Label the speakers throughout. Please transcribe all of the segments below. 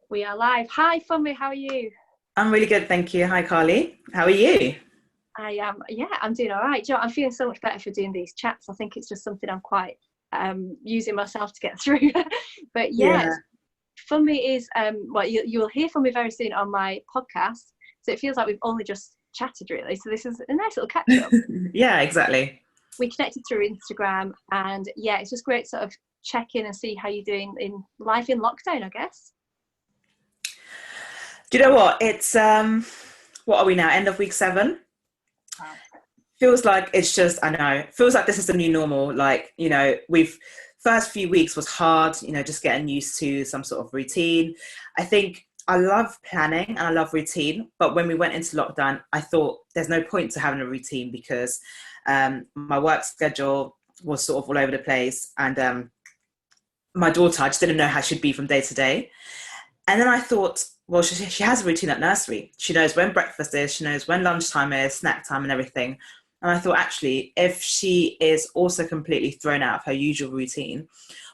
Speaker 1: We are live. Hi, Funmi, how are you?
Speaker 2: I'm really good, thank you. Hi, Carly. How are you?
Speaker 1: I am, yeah, I'm doing all right. Do you know, I'm feeling so much better for doing these chats. I think it's just something I'm quite using myself to get through. But yeah,
Speaker 2: Yeah.
Speaker 1: Funmi is, well, you'll hear from me very soon on my podcast. So it feels like we've only just chatted, really. So this is a nice little catch up.
Speaker 2: Yeah, exactly.
Speaker 1: We connected through Instagram, and yeah, it's just great to sort of check in and see how you're doing in life in lockdown, I guess.
Speaker 2: Do you know what? It's what are we now? End of week 7?
Speaker 1: Wow.
Speaker 2: Feels like it's just, I know, feels like this is the new normal. Like, we've first few weeks was hard, just getting used to some sort of routine. I think I love planning and I love routine, but when we went into lockdown, I thought there's no point to having a routine because my work schedule was sort of all over the place, and my daughter, I just didn't know how she'd be from day to day. And then I thought, well, she has a routine at nursery. She knows when breakfast is, she knows when lunchtime is, snack time and everything. And I thought, actually, if she is also completely thrown out of her usual routine,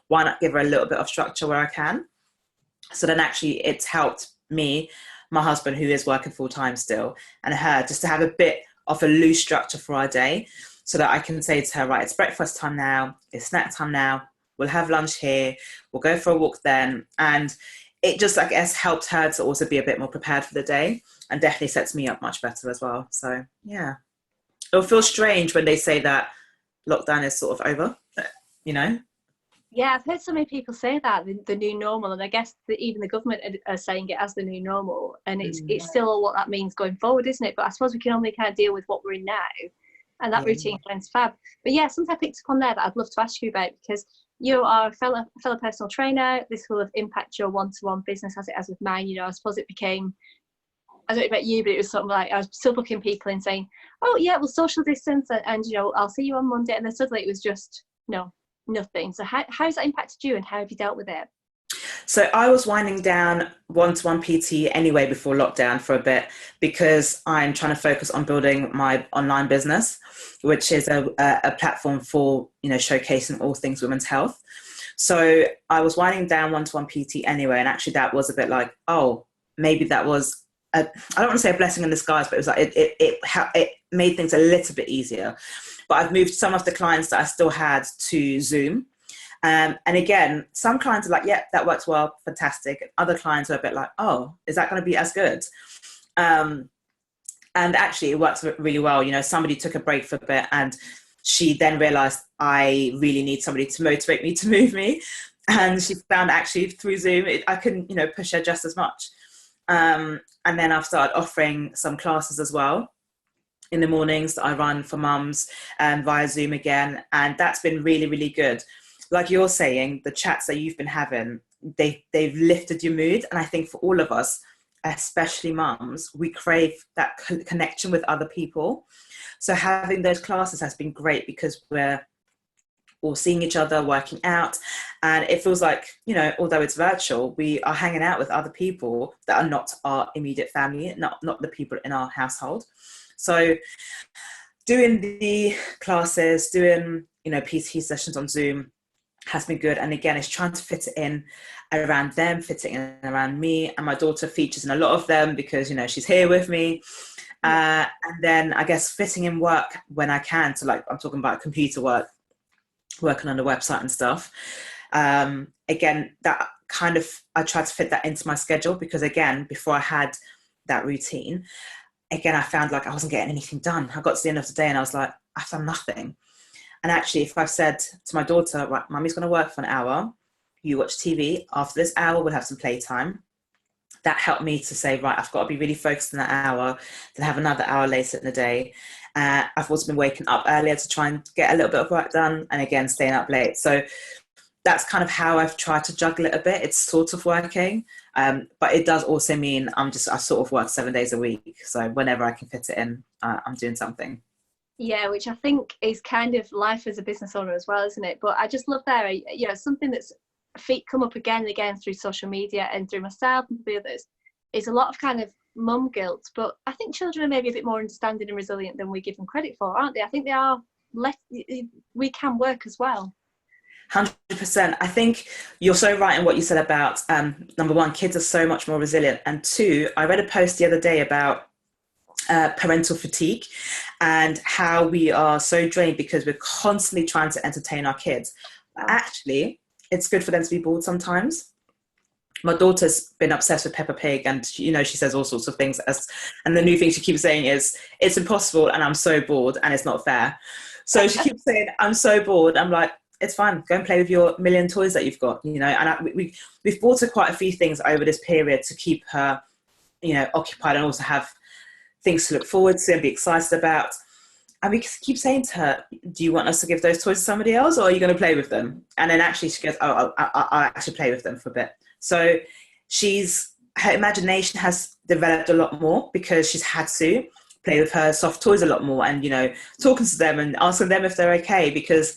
Speaker 2: why not give her a little bit of structure where I can? So then actually it's helped me, my husband, who is working full time still, and her, just to have a bit of a loose structure for our day so that I can say to her, right, it's breakfast time now, it's snack time now, we'll have lunch here, we'll go for a walk then. And it just, I guess, helped her to also be a bit more prepared for the day, and definitely sets me up much better as well. So yeah, it'll feel strange when they say that lockdown is sort of over, you know?
Speaker 1: Yeah, I've heard so many people say that the new normal, and I guess even the government are saying it as the new normal, and it's
Speaker 2: Mm.
Speaker 1: still what that means going forward, isn't it? But I suppose we can only kind of deal with what we're in now, and that
Speaker 2: Yeah.
Speaker 1: routine sounds fab. But yeah, something I picked up on there that I'd love to ask you about, because you are a fellow personal trainer. This will have impacted your one-to-one business as it has with mine. I suppose it became, I don't know about you, but it was something like I was still booking people in saying, "Oh yeah, we'll social distance, and I'll see you on Monday," and then suddenly it was just no, nothing. So how's that impacted you, and how have you dealt with it?
Speaker 2: So I was winding down one-to-one PT anyway before lockdown for a bit because I'm trying to focus on building my online business, which is a platform for, showcasing all things women's health. So I was winding down one-to-one PT anyway, and actually that was a bit like, oh, maybe that was I don't want to say a blessing in disguise, but it was like it made things a little bit easier. But I've moved some of the clients that I still had to Zoom. And again, some clients are like, yeah, that works well, fantastic. Other clients are a bit like, oh, is that going to be as good? Um, and actually, it works really well. Somebody took a break for a bit, and she then realized I really need somebody to motivate me, to move me. And she found actually through Zoom, I can, push her just as much. And then I've started offering some classes as well in the mornings that I run for mums via Zoom again. And that's been really, really good. Like you're saying, the chats that you've been having, they've lifted your mood. And I think for all of us, especially mums, we crave that connection with other people. So having those classes has been great because we're all seeing each other, working out. And it feels like, although it's virtual, we are hanging out with other people that are not our immediate family, not the people in our household. So doing the classes, doing, PT sessions on Zoom has been good. And again, it's trying to fit it in around them, fitting in around me. And my daughter features in a lot of them because, she's here with me. And then I guess fitting in work when I can. So like I'm talking about computer work, working on the website and stuff. Again, that kind of, I tried to fit that into my schedule because again, before I had that routine, again, I found like I wasn't getting anything done. I got to the end of the day and I was like, I've done nothing. And actually, if I've said to my daughter, right, mummy's going to work for an hour, you watch TV. After this hour, we'll have some playtime. That helped me to say, right, I've got to be really focused in that hour, then have another hour later in the day. I've also been waking up earlier to try and get a little bit of work done, and again, staying up late. So that's kind of how I've tried to juggle it a bit. It's sort of working, but it does also mean I sort of work 7 days a week. So whenever I can fit it in, I'm doing something.
Speaker 1: Yeah, which I think is kind of life as a business owner as well, isn't it? But I just love there, something that's feet come up again and again through social media and through myself and the others is a lot of kind of mum guilt. But I think children are maybe a bit more understanding and resilient than we give them credit for, aren't they? I think they are less, we can work as well.
Speaker 2: 100%. I think you're so right in what you said about number one, kids are so much more resilient, and two, I read a post the other day about parental fatigue and how we are so drained because we're constantly trying to entertain our kids. But actually, it's good for them to be bored sometimes. My daughter's been obsessed with Peppa Pig, and she says all sorts of things. And the new thing she keeps saying is, "It's impossible, and I'm so bored, and it's not fair." So she keeps saying, "I'm so bored." I'm like, "It's fine. Go and play with your million toys that you've got." And we've bought her quite a few things over this period to keep her, occupied, and also have things to look forward to and be excited about. And we keep saying to her, "Do you want us to give those toys to somebody else, or are you going to play with them?" And then actually she goes, "Oh, I'll actually play with them for a bit." So her imagination has developed a lot more because she's had to play with her soft toys a lot more, and talking to them and asking them if they're okay, because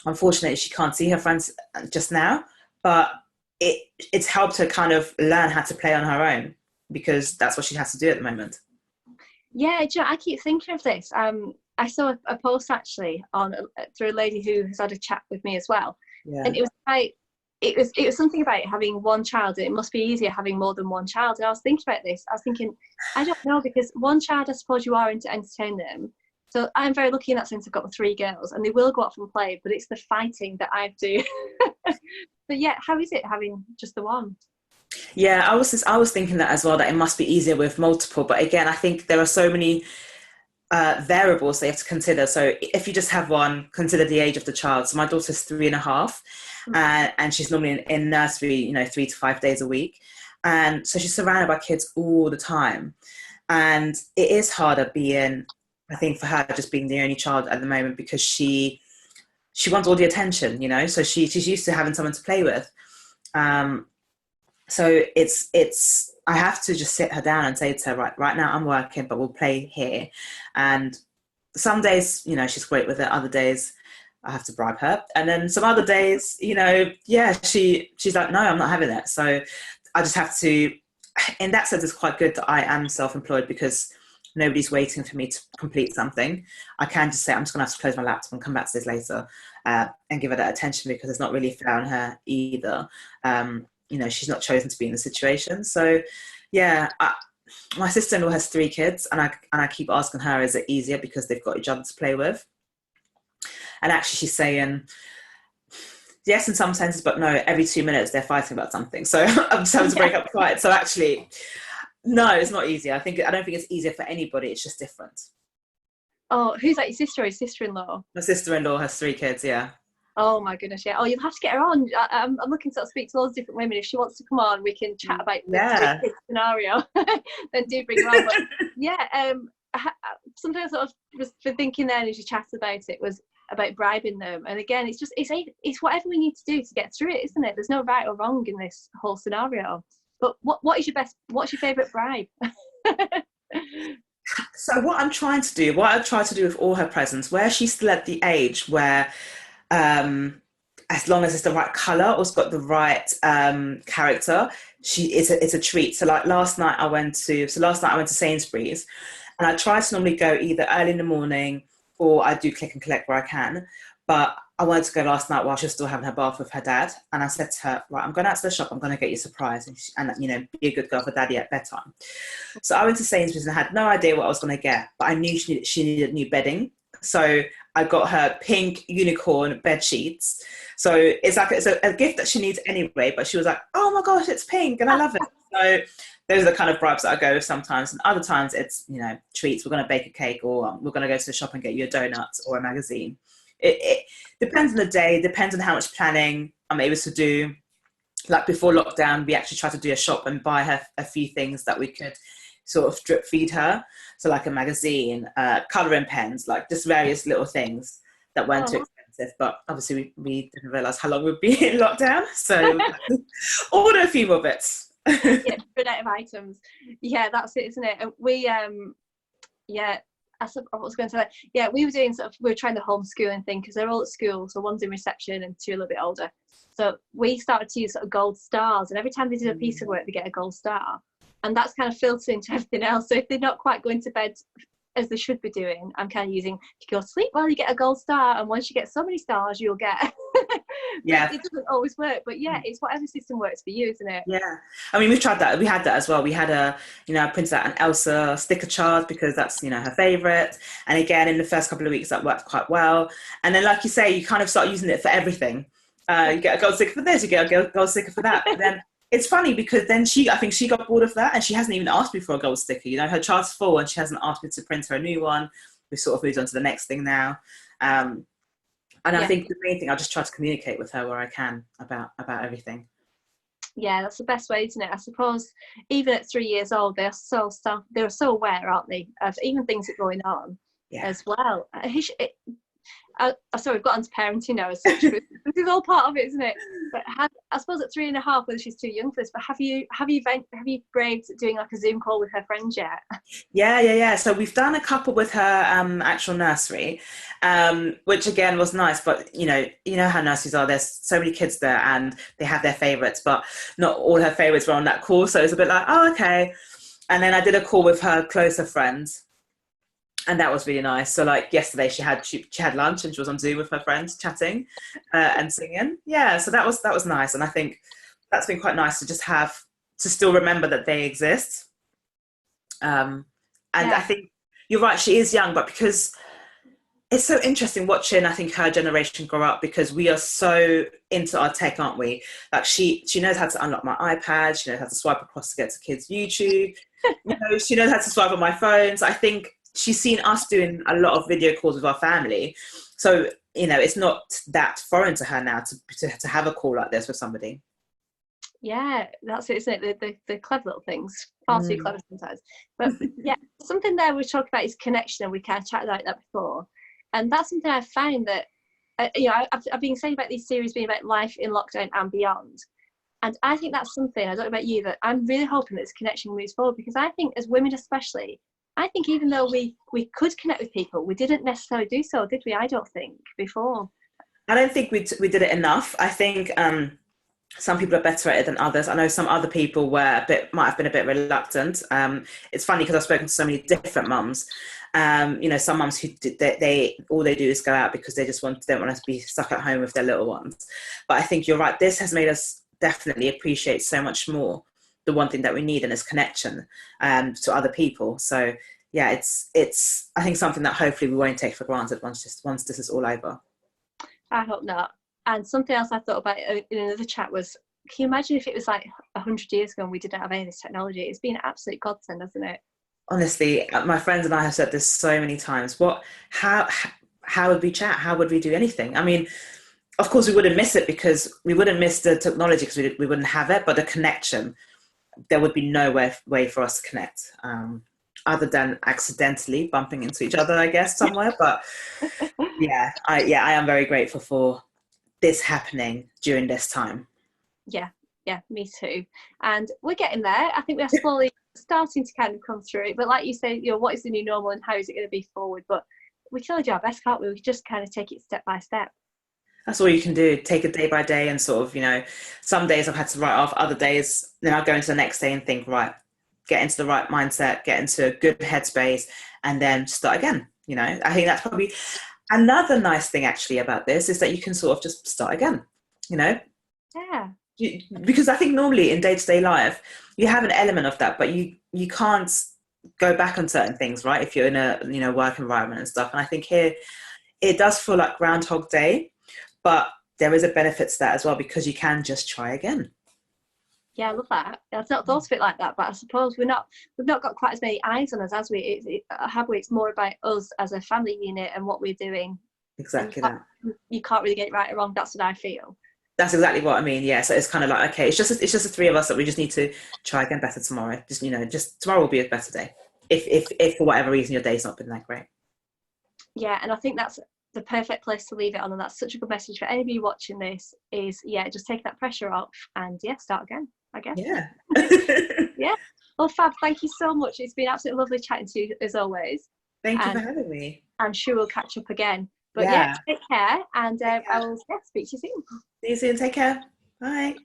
Speaker 2: unfortunately she can't see her friends just now, but it's helped her kind of learn how to play on her own, because that's what she has to do at the moment.
Speaker 1: Yeah, I keep thinking of this. I saw a post actually through a lady who has had a chat with me as well, and it was like it was something about having one child, and it must be easier having more than one child. And I was thinking about this. I was thinking, I don't know, because one child, I suppose you are to entertain them. So I'm very lucky in that sense. I've got 3 girls, and they will go off and play, but it's the fighting that I do. But yeah, how is it having just the one?
Speaker 2: Yeah, I was thinking that as well, that it must be easier with multiple. But again, I think there are so many variables they have to consider. So if you just have one, consider the age of the child. So my daughter's 3.5, and she's normally in nursery, 3 to 5 days a week. And so she's surrounded by kids all the time. And it is harder being, I think, for her, just being the only child at the moment, because she wants all the attention, so she's used to having someone to play with. So I have to just sit her down and say to her, right now I'm working, but we'll play here. And some days, she's great with it. Other days I have to bribe her. And then some other days, she's like, no, I'm not having it. So I just have to, in that sense, it's quite good that I am self-employed, because nobody's waiting for me to complete something. I can just say, I'm just going to have to close my laptop and come back to this later, and give her that attention, because it's not really fair on her either. She's not chosen to be in the situation. So yeah, my sister-in-law has 3 kids, and I keep asking her, is it easier because they've got each other to play with? And actually she's saying yes in some senses, but no, every 2 minutes they're fighting about something. So I'm just having to break up the fight. So actually, no, it's not easy. I don't think it's easier for anybody. It's just different.
Speaker 1: Oh, who's that? Your sister or your sister-in-law?
Speaker 2: My sister-in-law has 3 kids, yeah.
Speaker 1: Oh my goodness, yeah. Oh, you'll have to get her on. I'm looking to speak to all those different women. If she wants to come on, we can chat about this scenario. Then do bring her on. But yeah, sometimes I was thinking then as you chatted about it was about bribing them. And again, it's whatever we need to do to get through it, isn't it? There's no right or wrong in this whole scenario. But what's your favourite bribe?
Speaker 2: So what I've tried to do with all her presents, where she's still at the age where, as long as it's the right colour or it's got the right character, it's a treat. So like last night I went to Sainsbury's, and I try to normally go either early in the morning, or I do click and collect where I can. But I wanted to go last night while she was still having her bath with her dad. And I said to her, right, I'm going out to the shop. I'm going to get you a surprise and be a good girl for daddy at bedtime. So I went to Sainsbury's and I had no idea what I was going to get, but I knew she needed new bedding. So I got her pink unicorn bed sheets. So it's a gift that she needs anyway, but she was like, oh my gosh, it's pink and I love it. So those are the kind of bribes that I go with sometimes. And other times it's, treats. We're going to bake a cake, or we're going to go to the shop and get you a donut or a magazine. It depends on the day, depends on how much planning I'm able to do. Like before lockdown, we actually tried to do a shop and buy her a few things that we could sort of drip feed her. So like a magazine, colouring pens, like just various little things that weren't too expensive. But obviously we didn't realise how long we'd be in lockdown. So order a few more bits.
Speaker 1: Yeah, run out of items. Yeah, that's it, isn't it? And we, I was going to say, yeah, we were trying the homeschooling thing, because they're all at school. So one's in reception and 2 a little bit older. So we started to use sort of gold stars, and every time they did a piece of work, they get a gold star. And that's kind of filtered into everything else. So if they're not quite going to bed as they should be doing, I'm kind of using, if you go to sleep well, you get a gold star, and once you get so many stars, you'll get
Speaker 2: Yeah.
Speaker 1: It doesn't always work, but yeah, it's whatever system works for you, isn't it?
Speaker 2: Yeah, I mean, we've tried that. We had that as well. We had I printed out an Elsa sticker chart because that's, her favorite. And again, in the first couple of weeks, that worked quite well. And then, like you say, you kind of start using it for everything. You get a gold sticker for this, you get a gold sticker for that. But then it's funny because then I think she got bored of that, and she hasn't even asked me for a gold sticker. Her chart's full, and she hasn't asked me to print her a new one. We've sort of moved on to the next thing now. And I think the main thing, I just try to communicate with her where I can about everything.
Speaker 1: Yeah, that's the best way, isn't it? I suppose even at 3 years old, they're so aware, aren't they, of even things that are going on as well. Sorry, we've got onto parenting now as such. This is all part of it, isn't it? But I suppose at 3.5, whether she's too young for this, but have you braved doing like a Zoom call with her friends yet?
Speaker 2: Yeah. So we've done a couple with her actual nursery, which again was nice. But you know how nurseries are. There's so many kids there, and they have their favourites, but not all her favourites were on that call. So it's a bit like, oh, okay. And then I did a call with her closer friends, and that was really nice. So like yesterday, she had lunch and she was on Zoom with her friends chatting and singing. Yeah, so that was nice, and I think that's been quite nice to just have to still remember that they exist. I think you're right, she is young, but because it's so interesting watching, I think, her generation grow up, because we are so into our tech, aren't we? Like she knows how to unlock my iPad, she knows how to swipe across to get to kids' YouTube, she knows how to swipe on my phone. So I think she's seen us doing a lot of video calls with our family. So, it's not that foreign to her now to have a call like this with somebody.
Speaker 1: Yeah, that's it, isn't it? The clever little things, far too clever sometimes. But yeah, something there we talked about is connection, and we kind of chatted about that before. And that's something I've found that, I've been saying about these series being about life in lockdown and beyond. And I think that's something, I don't know about you, that I'm really hoping that this connection moves forward, because I think as women especially, I think even though we could connect with people, we didn't necessarily do so, did we? I don't think, before.
Speaker 2: I don't think we did it enough. I think some people are better at it than others. I know some other people might have been a bit reluctant. It's funny because I've spoken to so many different mums. Some mums who all they do is go out because they just don't want to be stuck at home with their little ones. But I think you're right. This has made us definitely appreciate so much more the one thing that we need, and is connection to other people. So yeah, it's I think something that hopefully we won't take for granted once this is all over.
Speaker 1: I hope not. And something else I thought about in another chat was, can you imagine if it was like 100 years ago and we didn't have any of this technology? It's been an absolute godsend, hasn't it?
Speaker 2: Honestly, my friends and I have said this so many times. How would we chat? How would we do anything? I mean, of course we wouldn't miss it, because we wouldn't miss the technology because we wouldn't have it, but the connection, there would be no way for us to connect, other than accidentally bumping into each other, I guess, somewhere. But I am very grateful for this happening during this time.
Speaker 1: Yeah, me too. And we're getting there. I think we are slowly starting to kind of come through it. But like you say, what is the new normal and how is it going to be forward? But we can only do our best, can't we? We can just kind of take it step by step.
Speaker 2: That's all you can do. Take it day by day, and sort of, some days I've had to write off, other days, then I'll go into the next day and think, right, get into the right mindset, get into a good headspace, and then start again. I think that's probably another nice thing actually about this, is that you can sort of just start again,
Speaker 1: Yeah.
Speaker 2: Because I think normally in day-to-day life, you have an element of that, but you can't go back on certain things, right? If you're in a work environment and stuff. And I think here, it does feel like Groundhog Day, but there is a benefit to that as well, because you can just try again.
Speaker 1: Yeah, I love that. I've not thought of it like that, but I suppose we've not got quite as many eyes on us as we have. It's more about us as a family unit and what we're doing.
Speaker 2: Exactly that.
Speaker 1: You can't really get it right or wrong. That's what I feel.
Speaker 2: That's exactly what I mean. Yeah, so it's kind of like, okay, it's just the three of us that we just need to try again better tomorrow. Just tomorrow will be a better day. If for whatever reason your day's not been that great.
Speaker 1: Yeah, and I think that's the perfect place to leave it on, and that's such a good message for anybody watching this. Is just take that pressure off and start again, I guess.
Speaker 2: Yeah.
Speaker 1: Yeah. Well, Fab, thank you so much. It's been absolutely lovely chatting to you as always.
Speaker 2: Thank you for having me.
Speaker 1: I'm sure we'll catch up again. But take care, and I will speak to you soon.
Speaker 2: See you soon. Take care. Bye.